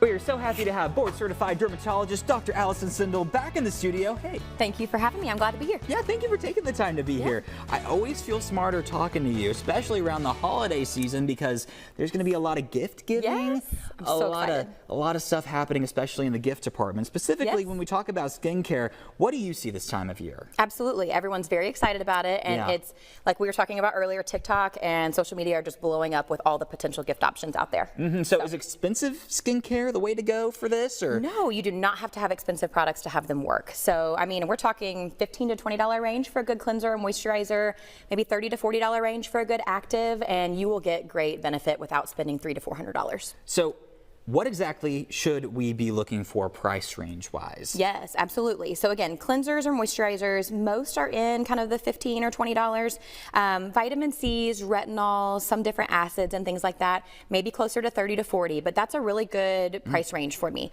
We are so happy to have board-certified dermatologist Dr. Allison Sindel back in the studio. Hey. Thank you for having me. I'm glad to be here. Yeah, thank you for taking the time to be here. I always feel smarter talking to you, especially around the holiday season, because there's going to be a lot of gift giving. Yes. I'm so excited. A lot of stuff happening, especially in the gift department. Specifically, when we talk about skincare, what do you see this time of year? Absolutely. Everyone's very excited about it, and it's like we were talking about earlier, TikTok and social media are just blowing up with all the potential gift options out there. So is expensive skincare the way to go for this, or? No, you do not have to have expensive products to have them work. So, I mean, we're talking $15 to $20 range for a good cleanser or moisturizer, maybe $30 to $40 range for a good active, and you will get great benefit without spending $300 to $400. So, what exactly should we be looking for price range wise? Yes, absolutely. So again, cleansers or moisturizers, most are in kind of the $15 or $20. Vitamin C's, retinol, some different acids and things like that, maybe closer to $30 to $40, but that's a really good price range for me.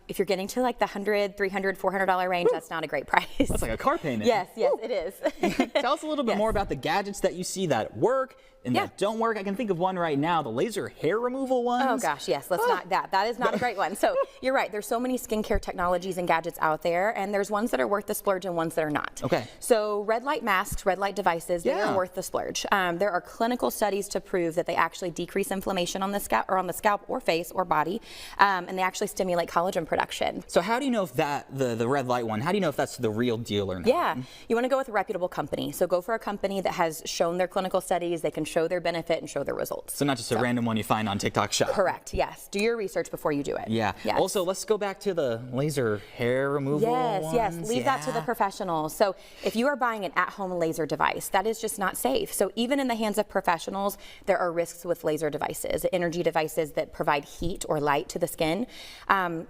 If you're getting to like the $100, $300, $400 range, that's not a great price. That's like a car payment. Yes, it is. Tell us a little bit more about the gadgets that you see that work and that don't work. I can think of one right now, the laser hair removal ones. Oh gosh, yes, let's not that. That is not a great one. So you're right, there's so many skincare technologies and gadgets out there, and there's ones that are worth the splurge and ones that are not. Okay. So red light masks, red light devices, they are worth the splurge. There are clinical studies to prove that they actually decrease inflammation on the scalp or face or body, and they actually stimulate collagen production. So how do you know if the red light one, how do you know if that's the real deal or not? Yeah, you want to go with a reputable company. So go for a company that has shown their clinical studies, they can show their benefit and show their results. So not just a random one you find on TikTok Shop. Correct, yes. Do your research before you do it. Yeah. Yes. Also, let's go back to the laser hair removal ones. Yes, leave that to the professionals. So if you are buying an at-home laser device, that is just not safe. So even in the hands of professionals, there are risks with laser devices, energy devices that provide heat or light to the skin.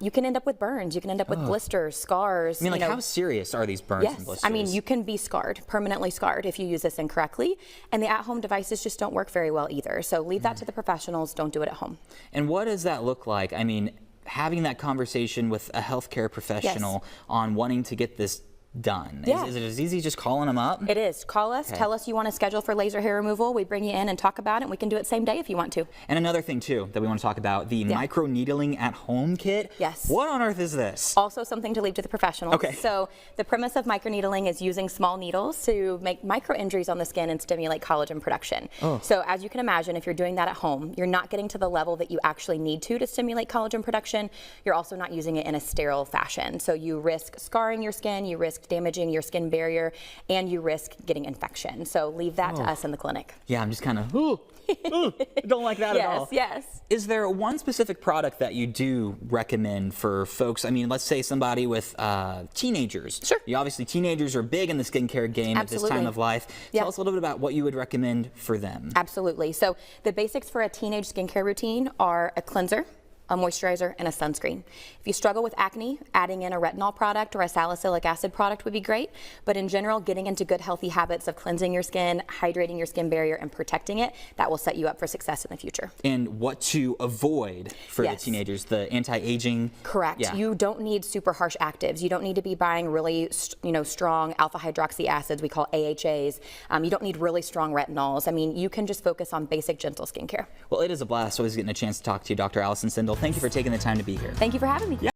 You can end up with burns, you can end up with blisters, scars. I mean, like, how serious are these burns and blisters? I mean, you can be scarred, permanently scarred, if you use this incorrectly. And the at-home devices just don't work very well either. So leave that to the professionals, don't do it at home. And what does that look like? I mean, having that conversation with a healthcare professional on wanting to get this done. Is it as easy as just calling them up? It is. Call us, tell us you want to schedule for laser hair removal. We bring you in and talk about it, and we can do it same day if you want to. And another thing too that we want to talk about, the micro needling at home kit. Yes. What on earth is this? Also something to leave to the professionals. Okay. So the premise of micro needling is using small needles to make micro injuries on the skin and stimulate collagen production. So as you can imagine, if you're doing that at home, you're not getting to the level that you actually need to stimulate collagen production. You're also not using it in a sterile fashion. So you risk scarring your skin, you risk damaging your skin barrier, and you risk getting infection. So leave that to us in the clinic. Yeah, I'm just kind of, don't like that at all. Yes. Is there one specific product that you do recommend for folks? I mean, let's say somebody with teenagers. Sure. Obviously, teenagers are big in the skincare game at this time of life. Tell us a little bit about what you would recommend for them. Absolutely. So the basics for a teenage skincare routine are a cleanser, a moisturizer, and a sunscreen. If you struggle with acne, adding in a retinol product or a salicylic acid product would be great, but in general, getting into good healthy habits of cleansing your skin, hydrating your skin barrier, and protecting it, that will set you up for success in the future. And what to avoid for the teenagers, the anti-aging? Correct. Yeah. You don't need super harsh actives. You don't need to be buying really strong alpha hydroxy acids, we call AHAs. You don't need really strong retinols. I mean, you can just focus on basic gentle skincare. Well, it is a blast always getting a chance to talk to you, Dr. Allison Sindel. Thank you for taking the time to be here. Thank you for having me.